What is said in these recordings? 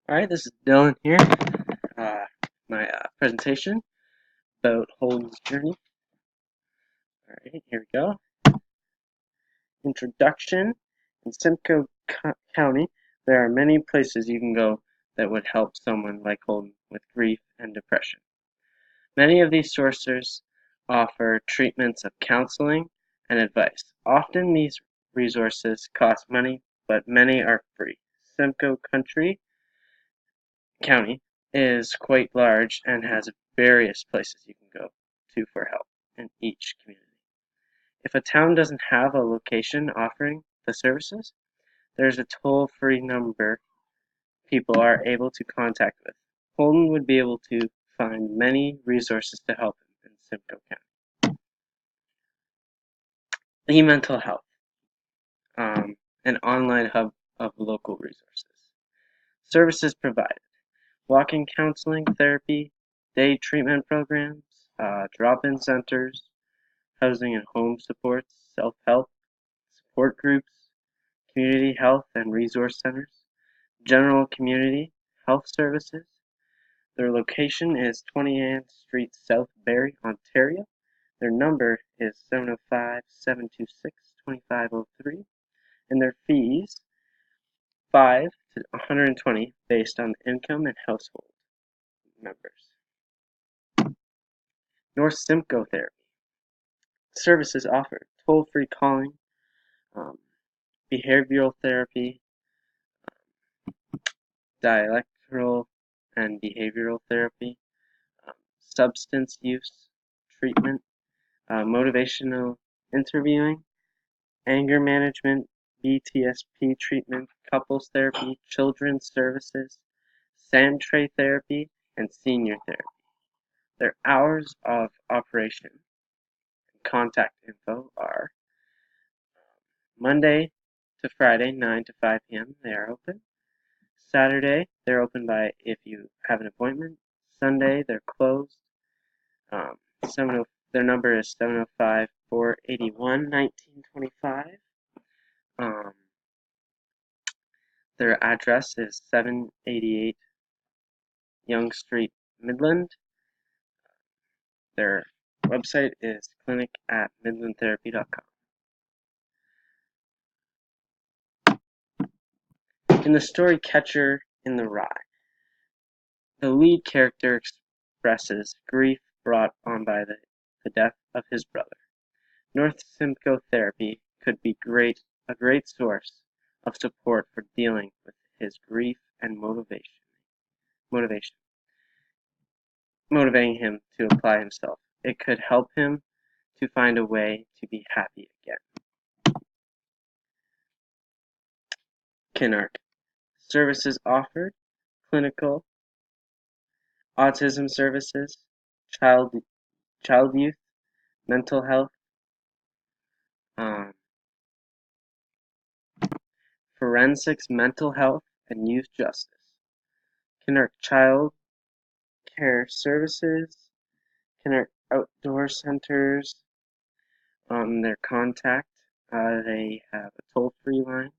Alright, this is Dylan here. My presentation about Holden's journey. Alright, here we go. Introduction. In Simcoe County, there are many places you can go that would help someone like Holden with grief and depression. Many of these sources offer treatments of counseling and advice. Often these resources cost money, but many are free. Simcoe County is quite large and has various places you can go to for help in each community. If a town doesn't have a location offering the services, there's a toll-free number people are able to contact with. Holden would be able to find many resources to help him in Simcoe County. E-Mental Health, an online hub of local resources. Services provided: walk-in counseling, therapy, day treatment programs, drop-in centers, housing and home supports, self-help, support groups, community health and resource centers, general community health services. Their location is 20 Ann Street, South Barrie, Ontario. Their number is 705-726-2503, and their fees 5 to 120 based on the income and household members. North Simcoe Therapy. Services offered: toll-free calling, behavioral therapy, dialectical and behavioral therapy, substance use treatment, motivational interviewing, anger management, BTSP treatment, couples therapy, children's services, sand tray therapy, and senior therapy. Their hours of operation and contact info are Monday to Friday, 9 to 5 p.m. They are open. Saturday, they're open by if you have an appointment. Sunday, they're closed. Their number is 705-481-1925. Their address is 788 Young Street, Midland. Their website is clinic@midlandtherapy.com. In the story Catcher in the Rye, the lead character expresses grief brought on by the death of his brother. North Simcoe Therapy could be a great source of support for dealing with his grief and motivating him to apply himself. It could help him to find a way to be happy again. Kinark. Services offered: clinical, autism services, child youth, mental health, forensics, mental health, and youth justice. Kinark Child Care Services, Kinark Outdoor Centers. Their contact, they have a toll-free line.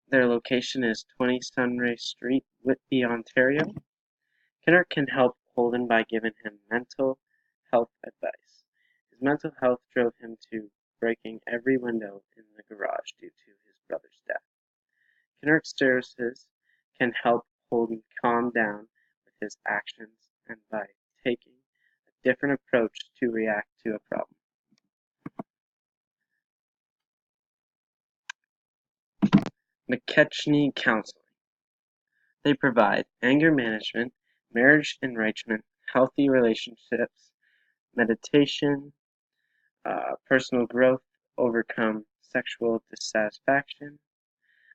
Their location is 20 Sunray Street, Whitby, Ontario. Kinark can help Holden by giving him mental health advice. His mental health drove him to breaking every window in the garage due to his brother's death. Kinark Services can help Holden calm down with his actions and by taking a different approach to react to a problem. McKechnie Counseling. They provide anger management, marriage enrichment, healthy relationships, meditation, personal growth, overcome sexual dissatisfaction.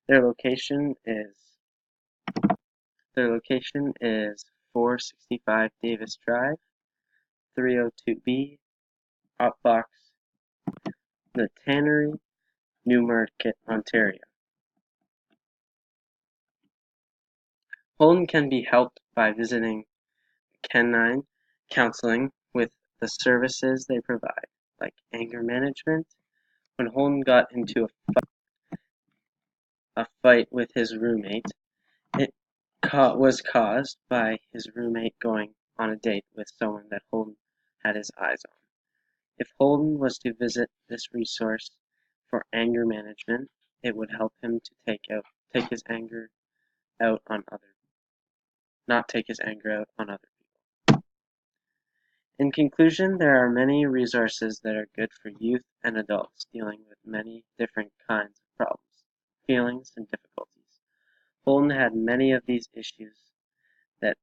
Their location is 465 Davis Drive, 302B, Outbox, The Tannery, Newmarket, Ontario. Holden can be helped by visiting Canine Counseling with the services they provide, like anger management. When Holden got into a fight with his roommate, was caused by his roommate going on a date with someone that Holden had his eyes on. If Holden was to visit this resource for anger management, it would help him to take his anger out on not take his anger out on other people. In conclusion, there are many resources that are good for youth and adults dealing with many different kinds of problems, feelings, and difficulties. Holden had many of these issues that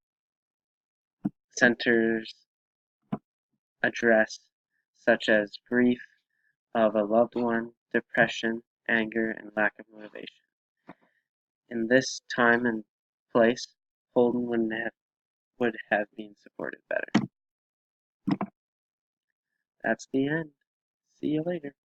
centers address, such as grief of a loved one, depression, anger, and lack of motivation. In this time and place, Holden would have been supported better. That's the end. See you later.